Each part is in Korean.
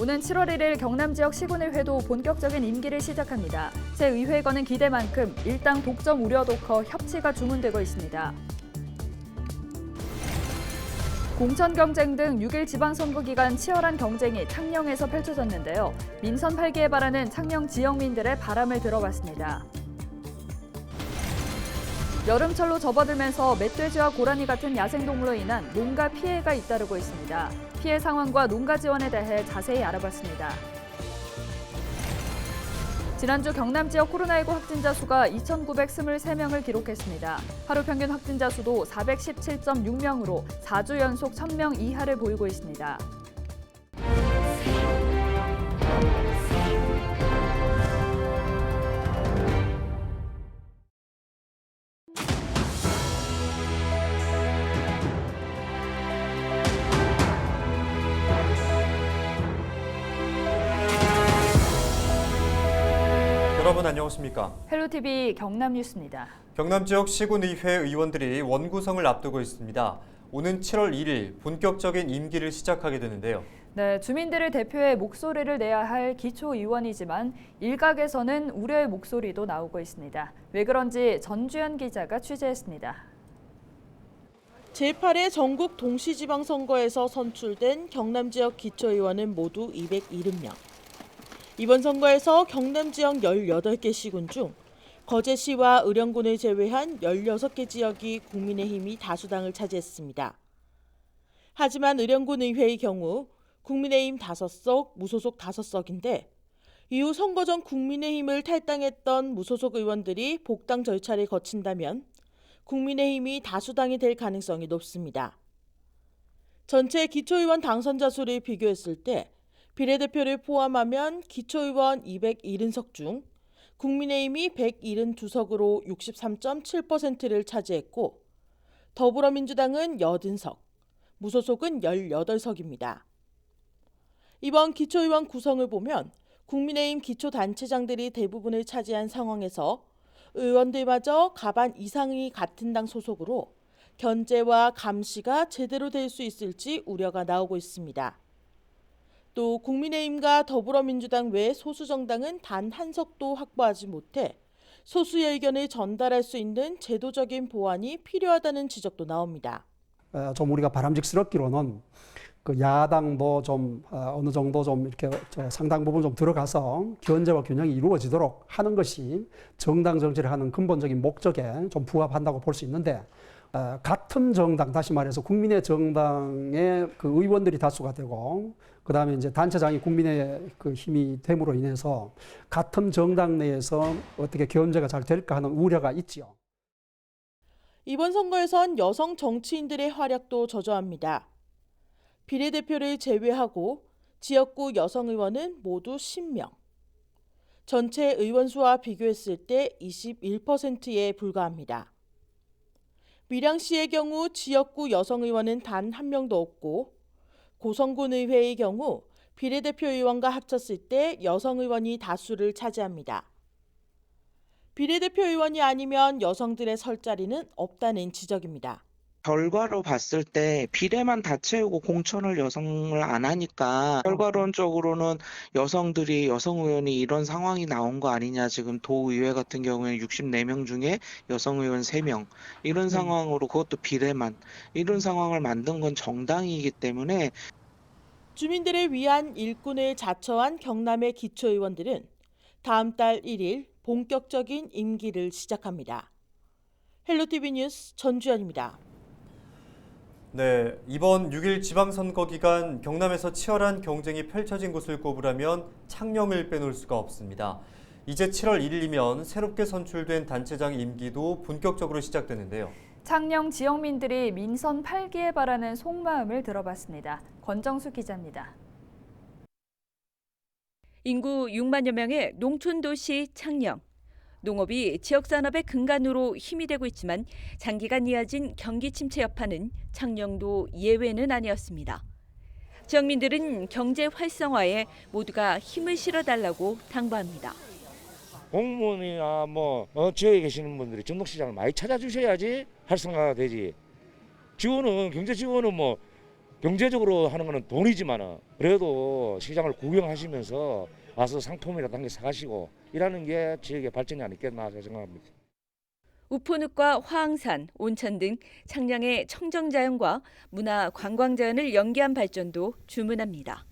오는 7월 1일 경남 지역 시군의회도 본격적인 임기를 시작합니다. 새 의회관은 기대만큼 일당 독점 우려도 커 협치가 주문되고 있습니다. 공천 경쟁 등 6일 지방선거 기간 치열한 경쟁이 창녕에서 펼쳐졌는데요. 민선 8기에 바라는 창녕 지역민들의 바람을 들어봤습니다. 여름철로 접어들면서 멧돼지와 고라니 같은 야생동물로 인한 농가 피해가 잇따르고 있습니다. 피해 상황과 농가 지원에 대해 자세히 알아봤습니다. 지난주 경남 지역 코로나19 확진자 수가 2,923명을 기록했습니다. 하루 평균 확진자 수도 417.6명으로 4주 연속 1,000명 이하를 보이고 있습니다. 여러분 안녕하십니까? 헬로티비 경남 뉴스입니다. 경남 지역 시군의회 의원들이 원구성을 앞두고 있습니다. 오는 7월 1일 본격적인 임기를 시작하게 되는데요. 네, 주민들을 대표해 목소리를 내야 할 기초의원이지만 일각에서는 우려의 목소리도 나오고 있습니다. 왜 그런지 전주현 기자가 취재했습니다. 제8회 전국 동시지방선거에서 선출된 경남 지역 기초의원은 모두 270명. 이번 선거에서 경남 지역 18개 시군 중 거제시와 의령군을 제외한 16개 지역이 국민의힘이 다수당을 차지했습니다. 하지만 의령군 의회의 경우 국민의힘 5석, 무소속 5석인데 이후 선거 전 국민의힘을 탈당했던 무소속 의원들이 복당 절차를 거친다면 국민의힘이 다수당이 될 가능성이 높습니다. 전체 기초의원 당선자 수를 비교했을 때 비례대표를 포함하면 기초의원 270석 중 국민의힘이 172석으로 63.7%를 차지했고 더불어민주당은 80석, 무소속은 18석입니다. 이번 기초의원 구성을 보면 국민의힘 기초단체장들이 대부분을 차지한 상황에서 의원들마저 가반 이상이 같은 당 소속으로 견제와 감시가 제대로 될 수 있을지 우려가 나오고 있습니다. 또 국민의힘과 더불어민주당 외 소수 정당은 단 한 석도 확보하지 못해 소수의 의견을 전달할 수 있는 제도적인 보완이 필요하다는 지적도 나옵니다. 좀 우리가 바람직스럽기로는 그 야당도 좀 어느 정도 좀 이렇게 상당 부분 좀 들어가서 견제와 균형이 이루어지도록 하는 것이 정당 정치를 하는 근본적인 목적에 좀 부합한다고 볼 수 있는데 같은 정당, 다시 말해서 국민의 정당의 그 의원들이 다수가 되고 그다음에 이제 단체장이 국민의 그 힘이 됨으로 인해서 같은 정당 내에서 어떻게 견제가 잘 될까 하는 우려가 있지요. 이번 선거에선 여성 정치인들의 활약도 저조합니다. 비례대표를 제외하고 지역구 여성 의원은 모두 10명. 전체 의원 수와 비교했을 때 21%에 불과합니다. 밀양시의 경우 지역구 여성 의원은 단 한 명도 없고 고성군 의회의 경우 비례대표 의원과 합쳤을 때 여성 의원이 다수를 차지합니다. 비례대표 의원이 아니면 여성들의 설 자리는 없다는 지적입니다. 결과로 봤을 때 비례만 다 채우고 공천을 여성을 안 하니까 결과론적으로는 여성들이 여성 의원이 이런 상황이 나온 거 아니냐. 지금 도의회 같은 경우에 64명 중에 여성 의원 3명 이런 상황으로 그것도 비례만 이런 상황을 만든 건 정당이기 때문에 주민들을 위한 일꾼을 자처한 경남의 기초의원들은 다음 달 1일 본격적인 임기를 시작합니다. 헬로티비 뉴스 전주현입니다. 네, 이번 6일 지방선거 기간 경남에서 치열한 경쟁이 펼쳐진 곳을 꼽으라면 창녕을 빼놓을 수가 없습니다. 이제 7월 1일이면 새롭게 선출된 단체장 임기도 본격적으로 시작되는데요. 창녕 지역민들이 민선 8기에 바라는 속마음을 들어봤습니다. 권정수 기자입니다. 인구 6만여 명의 농촌도시 창녕. 농업이 지역산업의 근간으로 힘이 되고 있지만 장기간 이어진 경기 침체 여파는 창녕도 예외는 아니었습니다. 지역민들은 경제 활성화에 모두가 힘을 실어달라고 당부합니다. 공무원이나 지역에 계시는 분들이 전국시장을 많이 찾아주셔야지 활성화가 되지. 지원은 경제 지원은 경제적으로 하는 거는 돈이지만은 그래도 시장을 구경하시면서 와서 상품이라도 한 개 사가시고 이라는 게 지역의 발전이 아니겠나 생각합니다. 우포늪과 화항산, 온천 등 창녕의 청정자연과 문화 관광자연을 연계한 발전도 주문합니다.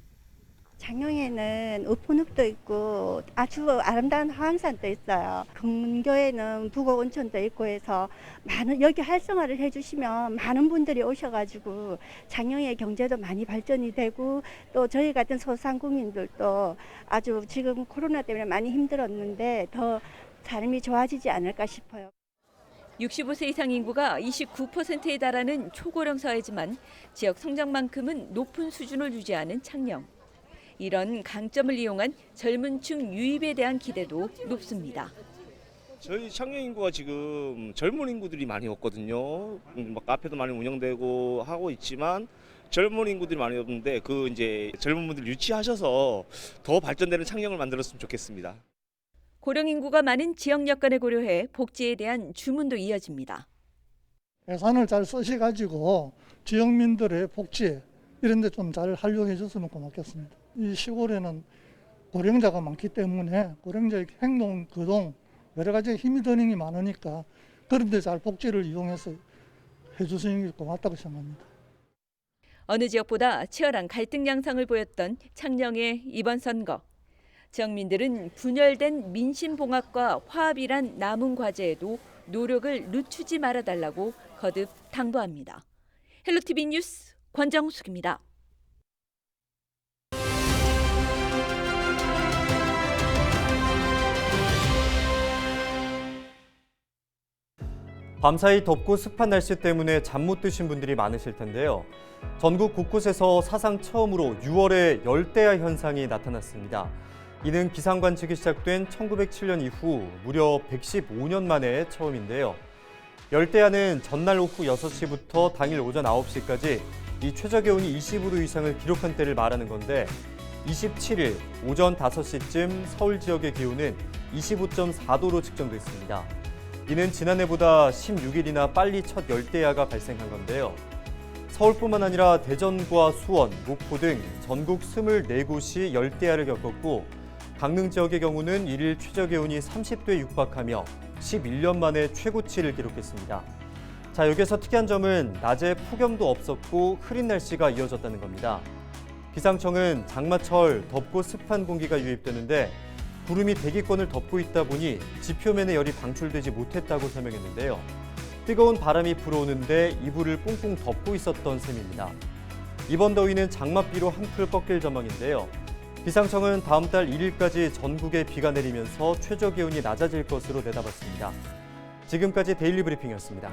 장영에는 우포늪도 있고 아주 아름다운 화항산도 있어요. 근교에는 북어 온천도 있고 해서 많은 여기 활성화를 해주시면 많은 분들이 오셔가지고 장영의 경제도 많이 발전이 되고 또 저희 같은 소상공인들도 아주 지금 코로나 때문에 많이 힘들었는데 더 삶이 좋아지지 않을까 싶어요. 65세 이상 인구가 29%에 달하는 초고령 사회지만 지역 성장만큼은 높은 수준을 유지하는 창녕. 이런 강점을 이용한 젊은 층 유입에 대한 기대도 높습니다. 저희 창녕 인구가 지금 젊은 인구들이 많이 없거든요. 막 카페도 많이 운영되고 하고 있지만 젊은 인구들이 많이 없는데 그 이제 젊은 분들 유치하셔서 더 발전되는 창녕을 만들었으면 좋겠습니다. 고령 인구가 많은 지역 여건을 고려해 복지에 대한 주문도 이어집니다. 예산을 잘 쓰셔가지고 지역민들의 복지 이런 데 좀 잘 활용해 줬으면 고맙겠습니다. 이 시골에는 고령자가 많기 때문에 고령자의 행동, 거동 여러 가지 힘이 드는 게 많으니까 그런 데 잘 복지를 이용해서 해주시는 게 고맙다고 생각합니다. 어느 지역보다 치열한 갈등 양상을 보였던 창녕의 이번 선거. 지역민들은 분열된 민심봉합과 화합이란 남은 과제에도 노력을 늦추지 말아달라고 거듭 당부합니다. 헬로티비 뉴스 권정숙입니다. 밤사이 덥고 습한 날씨 때문에 잠 못 드신 분들이 많으실 텐데요. 전국 곳곳에서 사상 처음으로 6월에 열대야 현상이 나타났습니다. 이는 기상 관측이 시작된 1907년 이후 무려 115년 만에 처음인데요. 열대야는 전날 오후 6시부터 당일 오전 9시까지 이 최저기온이 20도 이상을 기록한 때를 말하는 건데 27일 오전 5시쯤 서울 지역의 기온은 25.4도로 측정됐습니다. 이는 지난해보다 16일이나 빨리 첫 열대야가 발생한 건데요. 서울뿐만 아니라 대전과 수원, 목포 등 전국 24곳이 열대야를 겪었고 강릉 지역의 경우는 1일 최저기온이 30도에 육박하며 11년 만에 최고치를 기록했습니다. 자, 여기서 특이한 점은 낮에 폭염도 없었고 흐린 날씨가 이어졌다는 겁니다. 기상청은 장마철 덥고 습한 공기가 유입되는데 구름이 대기권을 덮고 있다 보니 지표면의 열이 방출되지 못했다고 설명했는데요. 뜨거운 바람이 불어오는데 이불을 꽁꽁 덮고 있었던 셈입니다. 이번 더위는 장맛비로 한풀 꺾일 전망인데요. 기상청은 다음 달 1일까지 전국에 비가 내리면서 최저기온이 낮아질 것으로 내다봤습니다. 지금까지 데일리 브리핑이었습니다.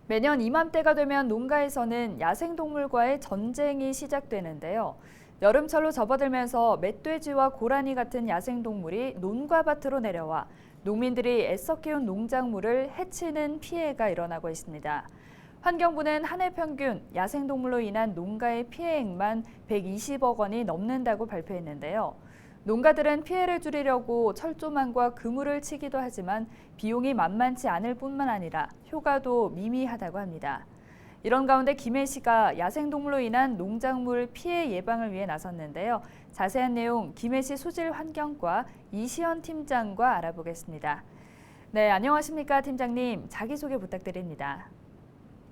매년 이맘때가 되면 농가에서는 야생동물과의 전쟁이 시작되는데요. 여름철로 접어들면서 멧돼지와 고라니 같은 야생동물이 논과밭으로 내려와 농민들이 애써 키운 농작물을 해치는 피해가 일어나고 있습니다. 환경부는 한 해 평균 야생동물로 인한 농가의 피해액만 120억 원이 넘는다고 발표했는데요. 농가들은 피해를 줄이려고 철조망과 그물을 치기도 하지만 비용이 만만치 않을 뿐만 아니라 효과도 미미하다고 합니다. 이런 가운데 김해시가 야생동물로 인한 농작물 피해 예방을 위해 나섰는데요. 자세한 내용 김해시 수질환경과 이시연 팀장과 알아보겠습니다. 네, 안녕하십니까 팀장님. 자기소개 부탁드립니다.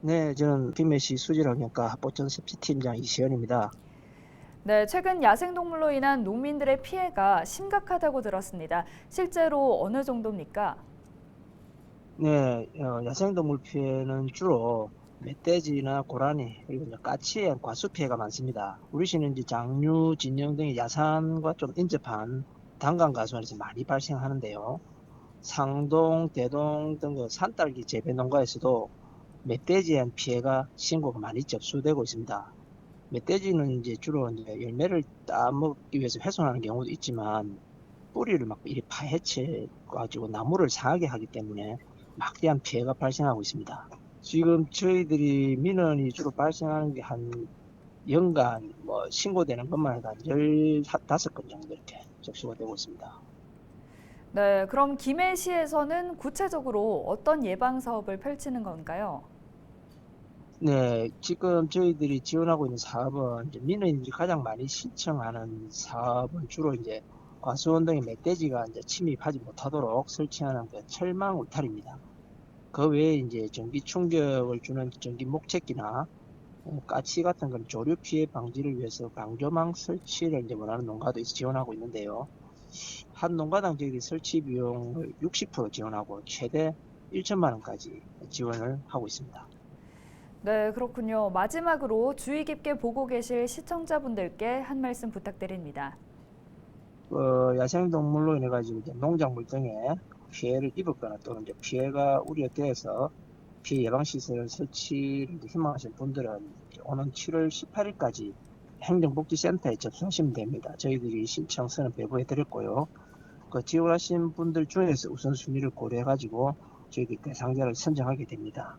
네, 저는 김해시 수질환경과 합보전 섭지팀장 이시연입니다. 네, 최근 야생동물로 인한 농민들의 피해가 심각하다고 들었습니다. 실제로 어느 정도입니까? 네, 야생동물 피해는 주로 멧돼지나 고라니 그리고 이제 까치의 과수 피해가 많습니다. 우리 시는 이제 장류, 진녕 등의 야산과 좀 인접한 단강 가수원에서 많이 발생하는데요. 상동, 대동 등 그 산딸기 재배 농가에서도 멧돼지에 대한 피해가 신고가 많이 접수되고 있습니다. 멧돼지는 이제 주로 이제 열매를 따먹기 위해서 훼손하는 경우도 있지만 뿌리를 막 이리 파헤쳐 가지고 나무를 상하게 하기 때문에 막대한 피해가 발생하고 있습니다. 지금 저희들이 민원이 주로 발생하는 게 한 연간 신고되는 것만 해도 한 15건 정도 이렇게 접수가 되고 있습니다. 네, 그럼 김해시에서는 구체적으로 어떤 예방 사업을 펼치는 건가요? 네, 지금 저희들이 지원하고 있는 사업은 이제 민원인들이 가장 많이 신청하는 사업은 주로 이제 과수원 등의 멧돼지가 이제 침입하지 못하도록 설치하는 그 철망 울타리입니다. 그 외에 이제 전기 충격을 주는 전기 목채기나 까치 같은 건 조류 피해 방지를 위해서 방조망 설치를 이제 원하는 농가도 지원하고 있는데요. 한 농가당 저희들이 설치 비용을 60% 지원하고 최대 1천만 원까지 지원을 하고 있습니다. 네, 그렇군요. 마지막으로 주의 깊게 보고 계실 시청자분들께 한 말씀 부탁드립니다. 야생동물로 인해 가지고 이제 농작물 등에 피해를 입었거나 또는 이제 피해가 우려돼서 피해 예방 시설 설치를 희망하시는 분들은 오는 7월 18일까지 행정복지센터에 접수하시면 됩니다. 저희들이 신청서는 배부해 드렸고요. 그 지원하신 분들 중에서 우선순위를 고려해 가지고 저희들이 대상자를 선정하게 됩니다.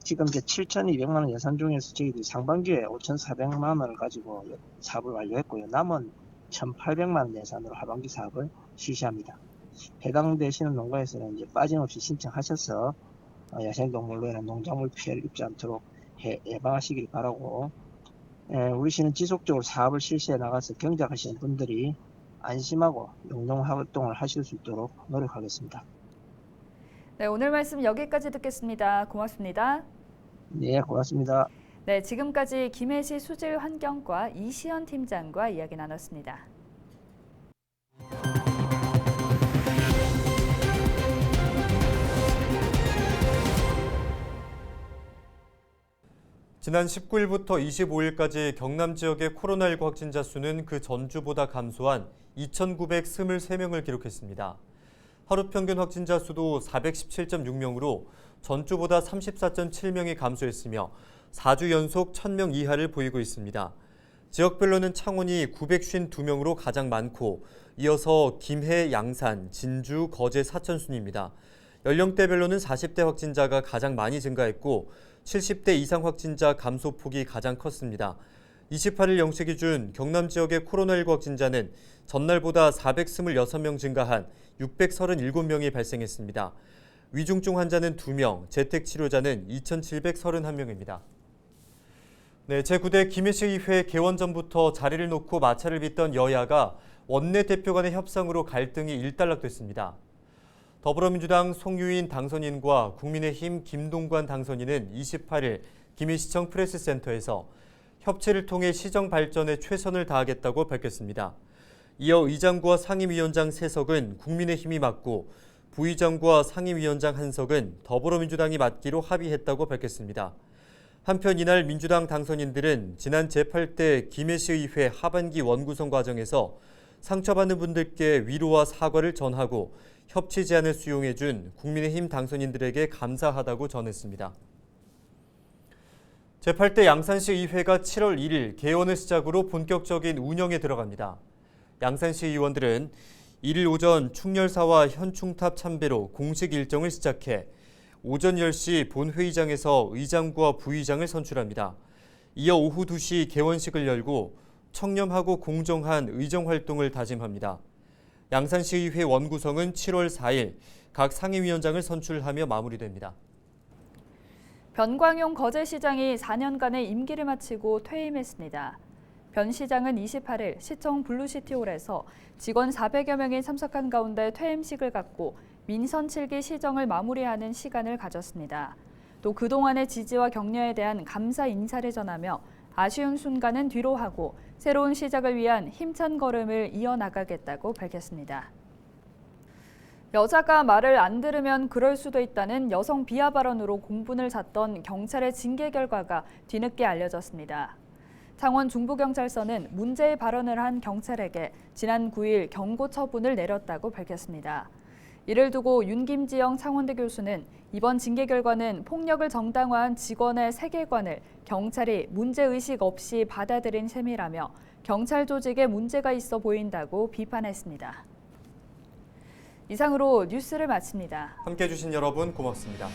지금 이제 7,200만 원 예산 중에서 저희들이 상반기에 5,400만 원을 가지고 사업을 완료했고요. 남은 1,800만 원 예산으로 하반기 사업을 실시합니다. 해당되시는 농가에서는 이제 빠짐없이 신청하셔서 야생동물로 인한 농작물 피해를 입지 않도록 예방하시길 바라고, 우리 시는 지속적으로 사업을 실시해 나가서 경작하시는 분들이 안심하고 영농 활동을 하실 수 있도록 노력하겠습니다. 네, 오늘 말씀 여기까지 듣겠습니다. 고맙습니다. 네, 고맙습니다. 네, 지금까지 김해시 수질환경과 이시연 팀장과 이야기 나눴습니다. 지난 19일부터 25일까지 경남 지역의 코로나19 확진자 수는 그 전주보다 감소한 2,923명을 기록했습니다. 하루 평균 확진자 수도 417.6명으로 전주보다 34.7명이 감소했으며 4주 연속 1,000명 이하를 보이고 있습니다. 지역별로는 창원이 952명으로 가장 많고 이어서 김해, 양산, 진주, 거제, 사천순입니다. 연령대별로는 40대 확진자가 가장 많이 증가했고 70대 이상 확진자 감소폭이 가장 컸습니다. 28일 0시 기준 경남 지역의 코로나19 확진자는 전날보다 426명 증가한 637명이 발생했습니다. 위중증 환자는 2명, 재택치료자는 2,731명입니다. 네, 제9대 김해시의회 개원 전부터 자리를 놓고 마찰을 빚던 여야가 원내대표 간의 협상으로 갈등이 일단락됐습니다. 더불어민주당 송유인 당선인과 국민의힘 김동관 당선인은 28일 김해시청 프레스센터에서 협치를 통해 시정 발전에 최선을 다하겠다고 밝혔습니다. 이어 의장과 상임위원장 3석은 국민의힘이 맡고 부의장과 상임위원장 1석은 더불어민주당이 맡기로 합의했다고 밝혔습니다. 한편 이날 민주당 당선인들은 지난 제8대 김해시의회 하반기 원구성 과정에서 상처받는 분들께 위로와 사과를 전하고 협치 제안을 수용해준 국민의힘 당선인들에게 감사하다고 전했습니다. 제8대 양산시 의회가 7월 1일 개원을 시작으로 본격적인 운영에 들어갑니다. 양산시 의원들은 1일 오전 충렬사와 현충탑 참배로 공식 일정을 시작해 오전 10시 본회의장에서 의장과 부의장을 선출합니다. 이어 오후 2시 개원식을 열고 청렴하고 공정한 의정활동을 다짐합니다. 양산시의회 원구성은 7월 4일 각 상임위원장을 선출하며 마무리됩니다. 변광용 거제시장이 4년간의 임기를 마치고 퇴임했습니다. 변 시장은 28일 시청 블루시티홀에서 직원 400여 명이 참석한 가운데 퇴임식을 갖고 민선 7기 시정을 마무리하는 시간을 가졌습니다. 또 그동안의 지지와 격려에 대한 감사 인사를 전하며 아쉬운 순간은 뒤로 하고 새로운 시작을 위한 힘찬 걸음을 이어나가겠다고 밝혔습니다. 여자가 말을 안 들으면 그럴 수도 있다는 여성 비하 발언으로 공분을 샀던 경찰의 징계 결과가 뒤늦게 알려졌습니다. 창원 중부경찰서는 문제의 발언을 한 경찰에게 지난 9일 경고 처분을 내렸다고 밝혔습니다. 이를 두고 윤김지영 창원대 교수는 이번 징계 결과는 폭력을 정당화한 직원의 세계관을 경찰이 문제의식 없이 받아들인 셈이라며 경찰 조직에 문제가 있어 보인다고 비판했습니다. 이상으로 뉴스를 마칩니다. 함께해 주신 여러분 고맙습니다.